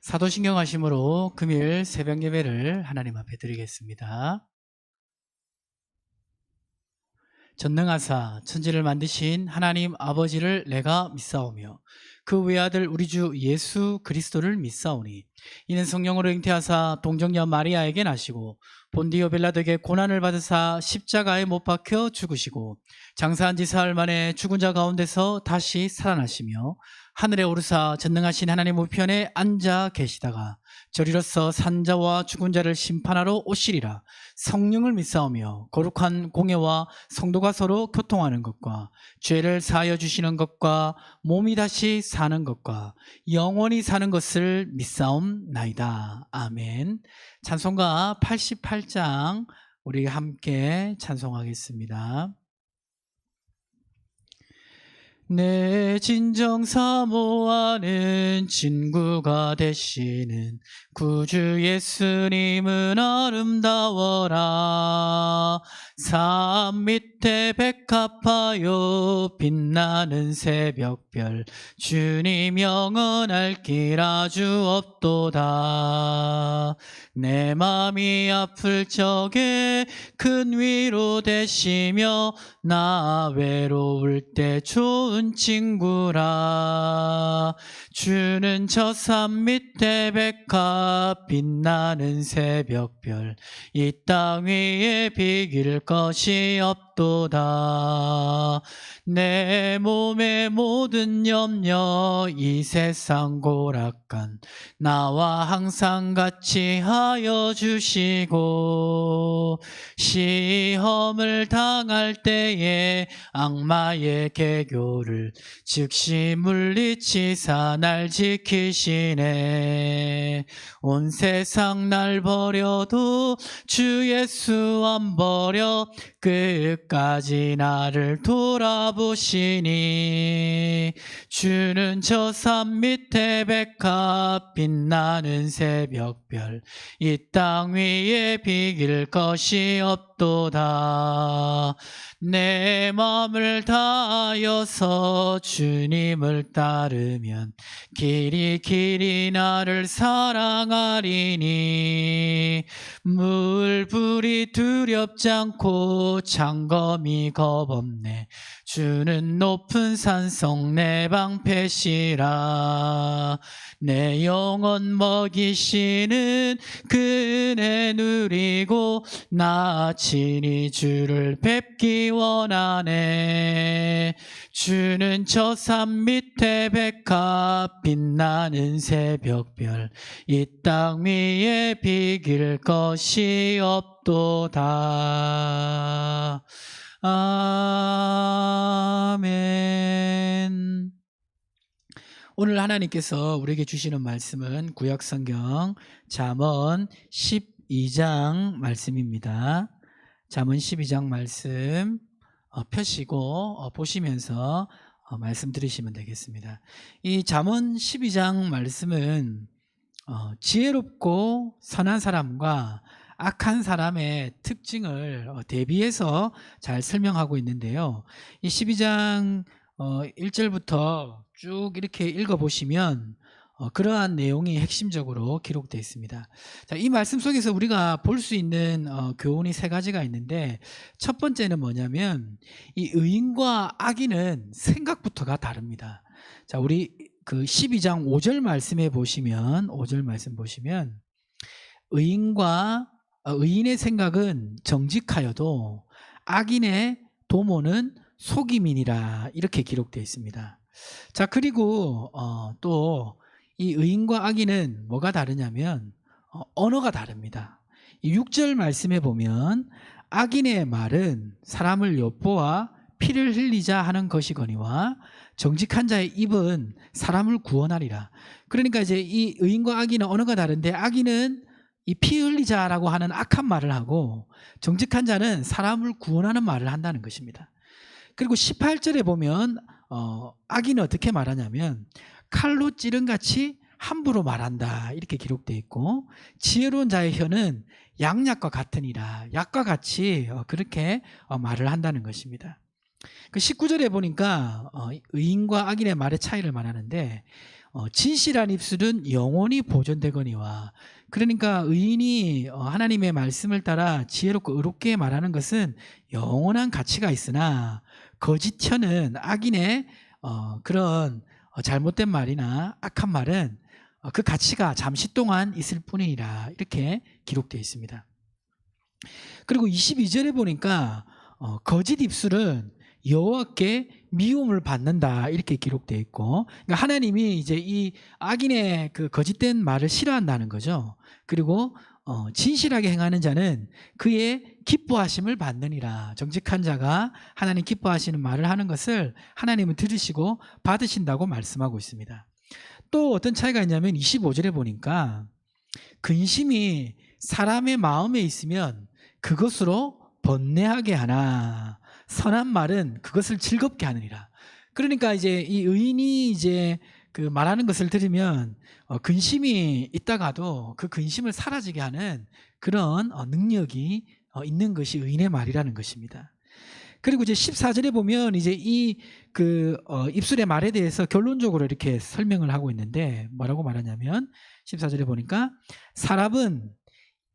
사도신경 하심으로 금요일 새벽 예배를 하나님 앞에 드리겠습니다. 전능하사 천지를 만드신 하나님 아버지를 내가 믿사오며 그 외아들 우리 주 예수 그리스도를 믿사오니 이는 성령으로 잉태하사 동정녀 마리아에게 나시고 본디오 빌라도에게 고난을 받으사 십자가에 못 박혀 죽으시고 장사한 지 사흘 만에 죽은 자 가운데서 다시 살아나시며 하늘에 오르사 전능하신 하나님 우편에 앉아 계시다가 저리로서 산자와 죽은 자를 심판하러 오시리라. 성령을 믿사오며 거룩한 공예와 성도가 서로 교통하는 것과 죄를 사하여 주시는 것과 몸이 다시 사는 것과 영원히 사는 것을 믿사옵나이다. 아멘. 찬송가 88장 우리 함께 찬송하겠습니다. 내 진정 사모하는 친구가 되시는 구주 예수님은 아름다워라. 산 밑에 백합하여 빛나는 새벽별 주님 영원할 길 아주 없도다. 내 맘이 아플 적에 큰 위로 되시며 나 외로울 때 좋은 친구라. 주는 저 산 밑에 백합 빛나는 새벽별 이 땅 위에 비길 것이 없도다. 내 몸의 모든 염려 이 세상 고락간 나와 항상 같이 하여 주시고 시험을 당할 때에 악마의 계교를 즉시 물리치사 날 지키시네. 온 세상 날 버려도 주 예수 안 버려 끝까지 나를 돌아보시니 주는 저 산 밑에 백합 빛나는 새벽별 이 땅 위에 비길 것이 없도다. 내 마음을 다하여서 주님을 따르면 길이 길이 나를 사랑하리니 물불이 두렵지 않고 장검이 겁없네. 주는 높은 산성 내 방패시라. 내 영혼 먹이시는 그 은혜 누리고 나 친히 주를 뵙기 원하네. 주는 저 산 밑에 백합 빛나는 새벽별 이 땅 위에 비길 것이 없도다. 아멘. 오늘 하나님께서 우리에게 주시는 말씀은 구약성경 잠언 12장 말씀입니다. 잠언 12장 말씀 펴시고 보시면서 말씀 들으시면 되겠습니다. 이 잠언 12장 말씀은 지혜롭고 선한 사람과 악한 사람의 특징을 대비해서 잘 설명하고 있는데요. 이 12장 1절부터 쭉 이렇게 읽어보시면 그러한 내용이 핵심적으로 기록되어 있습니다. 자, 이 말씀 속에서 우리가 볼 수 있는 교훈이 세 가지가 있는데 첫 번째는 뭐냐면 이 의인과 악인은 생각부터가 다릅니다. 자, 우리 그 12장 5절 말씀에 보시면 5절 말씀 보시면 의인의 생각은 정직하여도 악인의 도모는 속임이니라 이렇게 기록되어 있습니다. 자, 그리고 또 이 의인과 악인은 뭐가 다르냐면 언어가 다릅니다. 이 6절 말씀에 보면 악인의 말은 사람을 엿보아 피를 흘리자 하는 것이거니와 정직한 자의 입은 사람을 구원하리라. 그러니까 이제 이 의인과 악인은 언어가 다른데 악인은 이 피 흘리자라고 하는 악한 말을 하고 정직한 자는 사람을 구원하는 말을 한다는 것입니다. 그리고 18절에 보면 악인은 어떻게 말하냐면 칼로 찌른같이 함부로 말한다 이렇게 기록되어 있고 지혜로운 자의 혀는 양약과 같으니라 약과 같이 그렇게 말을 한다는 것입니다. 그 19절에 보니까 의인과 악인의 말의 차이를 말하는데 진실한 입술은 영원히 보존되거니와. 그러니까 의인이 하나님의 말씀을 따라 지혜롭고 의롭게 말하는 것은 영원한 가치가 있으나 거짓 혀는 악인의 그런 잘못된 말이나 악한 말은 그 가치가 잠시 동안 있을 뿐이라 이렇게 기록되어 있습니다. 그리고 22절에 보니까 거짓 입술은 여호와께 미움을 받는다 이렇게 기록되어 있고, 그러니까 하나님이 이제 이 악인의 그 거짓된 말을 싫어한다는 거죠. 그리고 진실하게 행하는 자는 그의 기뻐하심을 받느니라. 정직한 자가 하나님 기뻐하시는 말을 하는 것을 하나님은 들으시고 받으신다고 말씀하고 있습니다. 또 어떤 차이가 있냐면 25절에 보니까 근심이 사람의 마음에 있으면 그것으로 번뇌하게 하나 선한 말은 그것을 즐겁게 하느니라. 그러니까 이제 이 의인이 이제 그 말하는 것을 들으면 근심이 있다가도 그 근심을 사라지게 하는 그런 능력이 있는 것이 의인의 말이라는 것입니다. 그리고 이제 14절에 보면 이제 이 입술의 말에 대해서 결론적으로 이렇게 설명을 하고 있는데 뭐라고 말하냐면 14절에 보니까 사람은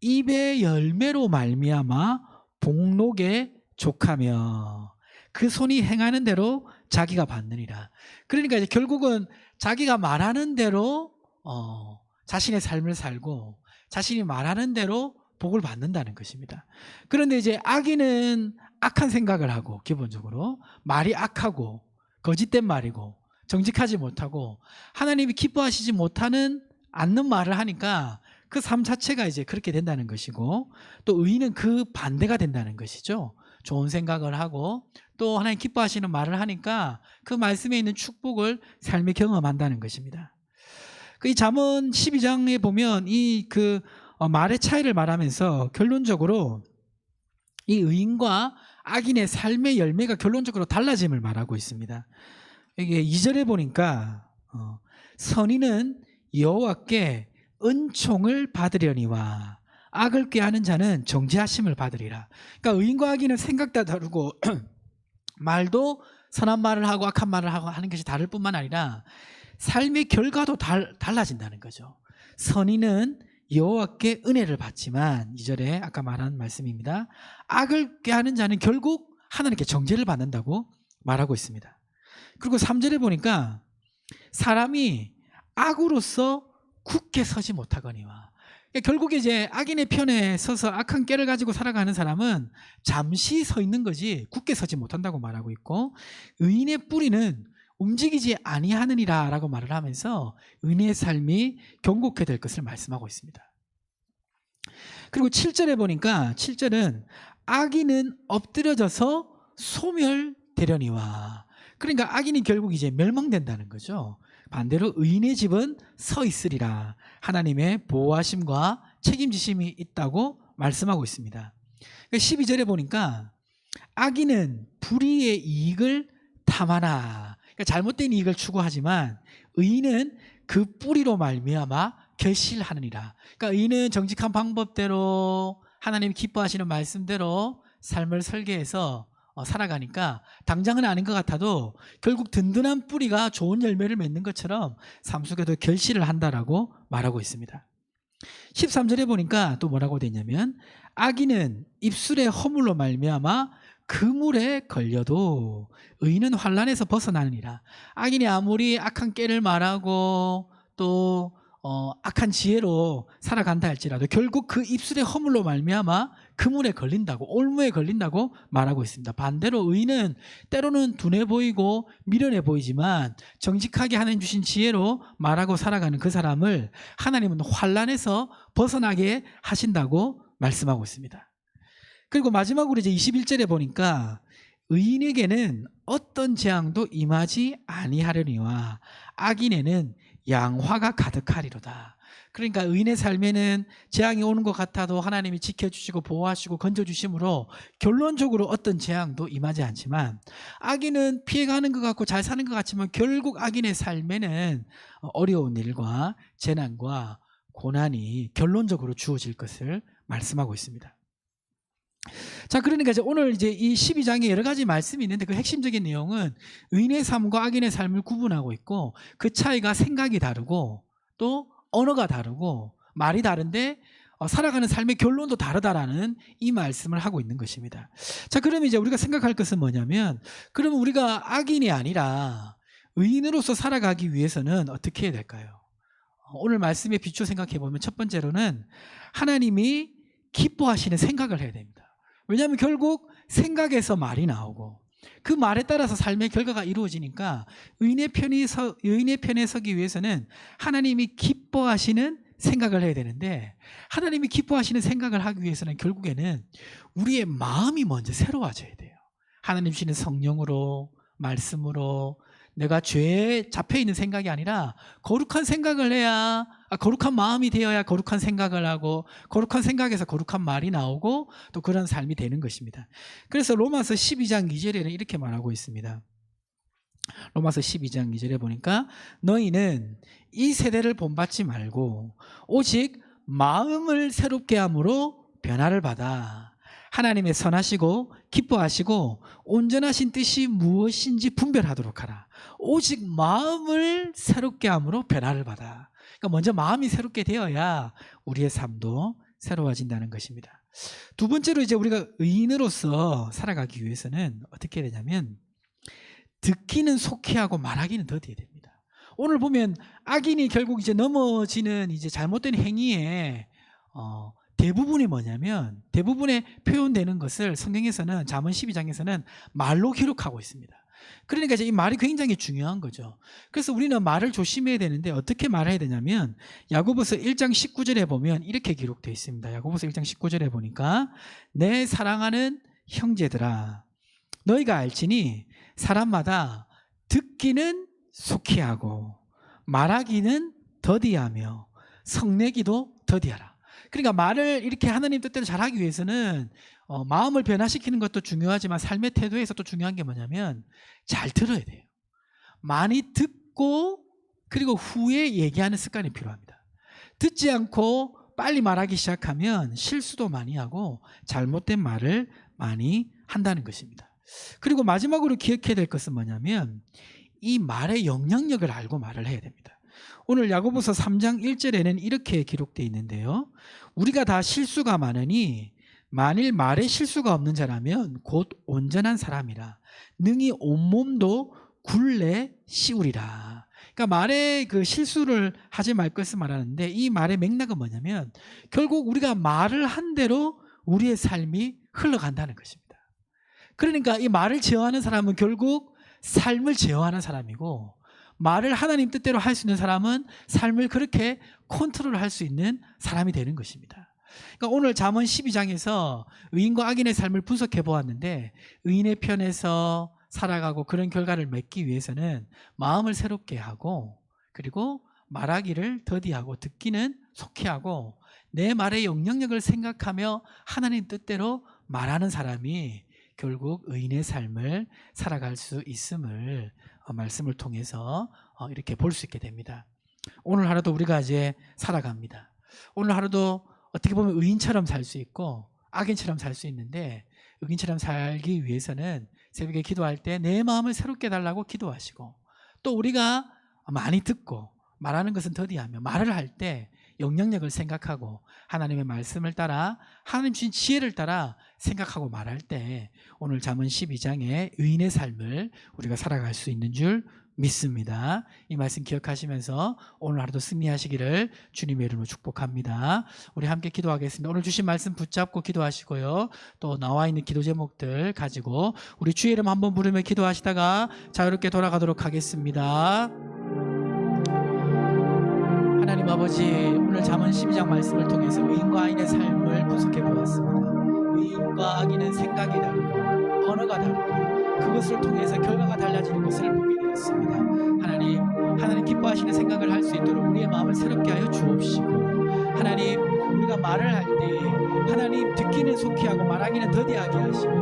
입의 열매로 말미암아 복록에 족하며 그 손이 행하는 대로 자기가 받느니라. 그러니까 이제 결국은 자기가 말하는 대로 자신의 삶을 살고 자신이 말하는 대로 복을 받는다는 것입니다. 그런데 이제 악인은 악한 생각을 하고 기본적으로 말이 악하고 거짓된 말이고 정직하지 못하고 하나님이 기뻐하시지 못하는 않는 말을 하니까 그 삶 자체가 이제 그렇게 된다는 것이고, 또 의인은 그 반대가 된다는 것이죠. 좋은 생각을 하고 또 하나님 기뻐하시는 말을 하니까 그 말씀에 있는 축복을 삶에 경험한다는 것입니다. 이 잠언 12장에 보면 이 말의 차이를 말하면서 결론적으로 이 의인과 악인의 삶의 열매가 결론적으로 달라짐을 말하고 있습니다. 이게 2절에 보니까 선인은 여호와께 은총을 받으려니와 악을 꾀하는 자는 정죄하심을 받으리라. 그러니까 의인과 악인은 생각도 다르고 말도 선한 말을 하고 악한 말을 하고 하는 것이 다를 뿐만 아니라 삶의 결과도 달라진다는 거죠. 선인은 여호와께 은혜를 받지만 2절에 아까 말한 말씀입니다. 악을 꾀하는 자는 결국 하나님께 정죄를 받는다고 말하고 있습니다. 그리고 3절에 보니까 사람이 악으로서 굳게 서지 못하거니와. 결국에 이제 악인의 편에 서서 악한 꾀를 가지고 살아가는 사람은 잠시 서 있는 거지 굳게 서지 못한다고 말하고 있고, 의인의 뿌리는 움직이지 아니하느니라 라고 말을 하면서 의인의 삶이 견고케 될 것을 말씀하고 있습니다. 그리고 7절에 보니까 7절은 악인은 엎드려져서 소멸되려니와. 그러니까 악인이 결국 이제 멸망된다는 거죠. 반대로 의인의 집은 서 있으리라. 하나님의 보호하심과 책임지심이 있다고 말씀하고 있습니다. 12절에 보니까 악인은 불의의 이익을 탐하나. 그러니까 잘못된 이익을 추구하지만 의인은 그 뿌리로 말미암아 결실하느니라. 그러니까 의인은 정직한 방법대로 하나님 기뻐하시는 말씀대로 삶을 설계해서 살아가니까 당장은 아닌 것 같아도 결국 든든한 뿌리가 좋은 열매를 맺는 것처럼 삶 속에도 결실을 한다라고 말하고 있습니다. 13절에 보니까 또 뭐라고 되어 있냐면 악인은 입술의 허물로 말미암아 그물에 걸려도 의인은 환난에서 벗어나느니라. 악인이 아무리 악한 꾀를 말하고 또 악한 지혜로 살아간다 할지라도 결국 그 입술의 허물로 말미암아 그물에 걸린다고, 올무에 걸린다고 말하고 있습니다. 반대로 의인은 때로는 둔해 보이고 미련해 보이지만 정직하게 하나님 주신 지혜로 말하고 살아가는 그 사람을 하나님은 환난에서 벗어나게 하신다고 말씀하고 있습니다. 그리고 마지막으로 이제 21절에 보니까 의인에게는 어떤 재앙도 임하지 아니하려니와 악인에는 양화가 가득하리로다. 그러니까 의인의 삶에는 재앙이 오는 것 같아도 하나님이 지켜주시고 보호하시고 건져주심으로 결론적으로 어떤 재앙도 임하지 않지만, 악인은 피해가는 것 같고 잘 사는 것 같지만 결국 악인의 삶에는 어려운 일과 재난과 고난이 결론적으로 주어질 것을 말씀하고 있습니다. 자, 그러니까 이제 오늘 이제 이 12장에 여러 가지 말씀이 있는데 그 핵심적인 내용은 의인의 삶과 악인의 삶을 구분하고 있고 그 차이가 생각이 다르고 또 언어가 다르고 말이 다른데 살아가는 삶의 결론도 다르다라는 이 말씀을 하고 있는 것입니다. 자, 그러면 이제 우리가 생각할 것은 뭐냐면 그러면 우리가 악인이 아니라 의인으로서 살아가기 위해서는 어떻게 해야 될까요? 오늘 말씀에 비추어 생각해 보면 첫 번째로는 하나님이 기뻐하시는 생각을 해야 됩니다. 왜냐하면 결국 생각에서 말이 나오고 그 말에 따라서 삶의 결과가 이루어지니까 의인의 편에 서기 위해서는 하나님이 기뻐하시는 생각을 해야 되는데 하나님이 기뻐하시는 생각을 하기 위해서는 결국에는 우리의 마음이 먼저 새로워져야 돼요. 하나님 주시는 성령으로 말씀으로 내가 죄에 잡혀있는 생각이 아니라 거룩한 생각을 해야 거룩한 마음이 되어야 거룩한 생각을 하고 거룩한 생각에서 거룩한 말이 나오고 또 그런 삶이 되는 것입니다. 그래서 로마서 12장 2절에는 이렇게 말하고 있습니다. 로마서 12장 2절에 보니까 너희는 이 세대를 본받지 말고 오직 마음을 새롭게 함으로 변화를 받아 하나님의 선하시고 기뻐하시고 온전하신 뜻이 무엇인지 분별하도록 하라. 오직 마음을 새롭게 함으로 변화를 받아. 그러니까 먼저 마음이 새롭게 되어야 우리의 삶도 새로워진다는 것입니다. 두 번째로 이제 우리가 의인으로서 살아가기 위해서는 어떻게 해야 되냐면 듣기는 속히하고 말하기는 더디어야 됩니다. 오늘 보면 악인이 결국 이제 넘어지는 이제 잘못된 행위에 대부분이 뭐냐면 대부분의 표현되는 것을 성경에서는 잠언 12장에서는 말로 기록하고 있습니다. 그러니까 이제 이 말이 굉장히 중요한 거죠. 그래서 우리는 말을 조심해야 되는데 어떻게 말해야 되냐면 야고보서 1장 19절에 보면 이렇게 기록되어 있습니다. 야고보서 1장 19절에 보니까 내 사랑하는 형제들아 너희가 알지니 사람마다 듣기는 속히 하고 말하기는 더디하며 성내기도 더디하라. 그러니까 말을 이렇게 하나님 뜻대로 잘하기 위해서는 마음을 변화시키는 것도 중요하지만 삶의 태도에서 또 중요한 게 뭐냐면 잘 들어야 돼요. 많이 듣고 그리고 후에 얘기하는 습관이 필요합니다. 듣지 않고 빨리 말하기 시작하면 실수도 많이 하고 잘못된 말을 많이 한다는 것입니다. 그리고 마지막으로 기억해야 될 것은 뭐냐면 이 말의 영향력을 알고 말을 해야 됩니다. 오늘 야고보서 3장 1절에는 이렇게 기록되어 있는데요. 우리가 다 실수가 많으니 만일 말에 실수가 없는 자라면 곧 온전한 사람이라 능히 온몸도 굴레 씌우리라. 그러니까 말에 그 실수를 하지 말 것을 말하는데 이 말의 맥락은 뭐냐면 결국 우리가 말을 한 대로 우리의 삶이 흘러간다는 것입니다. 그러니까 이 말을 제어하는 사람은 결국 삶을 제어하는 사람이고 말을 하나님 뜻대로 할 수 있는 사람은 삶을 그렇게 컨트롤할 수 있는 사람이 되는 것입니다. 그러니까 오늘 잠언 12장에서 의인과 악인의 삶을 분석해 보았는데 의인의 편에서 살아가고 그런 결과를 맺기 위해서는 마음을 새롭게 하고 그리고 말하기를 더디하고 듣기는 속히 하고 내 말의 영향력을 생각하며 하나님 뜻대로 말하는 사람이 결국 의인의 삶을 살아갈 수 있음을 말씀을 통해서 이렇게 볼 수 있게 됩니다. 오늘 하루도 우리가 이제 살아갑니다. 오늘 하루도 어떻게 보면 의인처럼 살 수 있고 악인처럼 살 수 있는데 의인처럼 살기 위해서는 새벽에 기도할 때 내 마음을 새롭게 달라고 기도하시고 또 우리가 많이 듣고 말하는 것은 더디하며 말을 할 때 영향력을 생각하고 하나님의 말씀을 따라 하나님 주신 지혜를 따라 생각하고 말할 때 오늘 잠언 12장의 의인의 삶을 우리가 살아갈 수 있는 줄 믿습니다. 이 말씀 기억하시면서 오늘 하루도 승리하시기를 주님의 이름으로 축복합니다. 우리 함께 기도하겠습니다. 오늘 주신 말씀 붙잡고 기도하시고요. 또 나와 있는 기도 제목들 가지고 우리 주의 이름 한번 부르며 기도하시다가 자유롭게 돌아가도록 하겠습니다. 하나님 아버지, 오늘 잠언 12장 말씀을 통해서 의인과 악인의 삶을 분석해 보았습니다. 의인과 악인은 생각이 다르고 언어가 다르고 그것을 통해서 결과가 달라지는 것을 보게 되었습니다. 하나님 기뻐하시는 생각을 할 수 있도록 우리의 마음을 새롭게 하여 주옵시고 하나님 우리가 말을 할 때 하나님 듣기는 속히 하고 말하기는 더디하게 하시고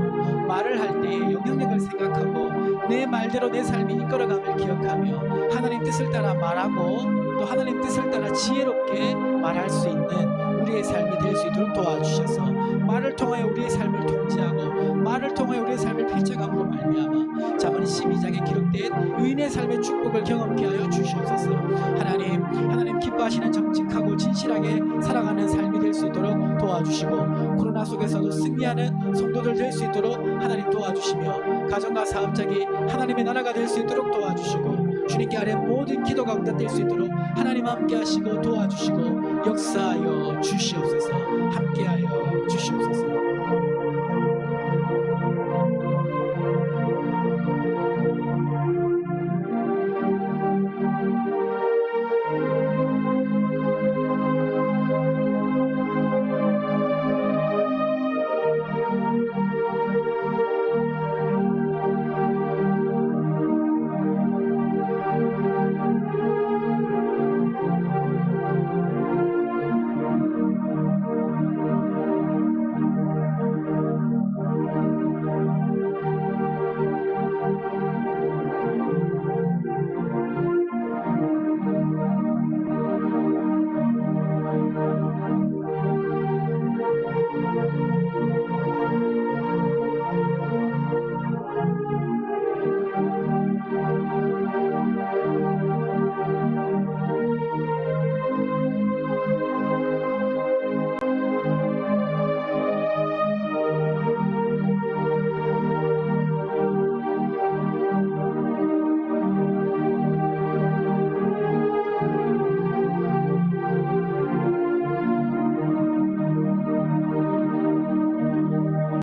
말을 할 때 영향력을 생각하고 내 말대로 내 삶이 이끌어감을 기억하며 하나님 뜻을 따라 말하고 또 하나님 뜻을 따라 지혜롭게 말할 수 있는 우리의 삶이 될 수 있도록 도와주셔서 말을 통하여 우리의 삶을 통제하고 말을 통하여 우리의 삶을 펼쳐감으로 말미암아 잠언 12장에 기록된 의인의 삶의 축복을 경험케 하여 주시옵소서. 하나님 기뻐하시는 정직하고 진실하게 살아가는 삶이 될 수 있도록 도와주시고 코로나 속에서도 승리하는 성도들 될 수 있도록 하나님 도와주시며 가정과 사업장이 하나님의 나라가 될 수 있도록 도와주시고 주님께 아뢰는 모든 기도가 응답될 수 있도록 하나님 함께 하시고 도와주시고 역사하여 주시옵소서. 함께하여 주시옵소서.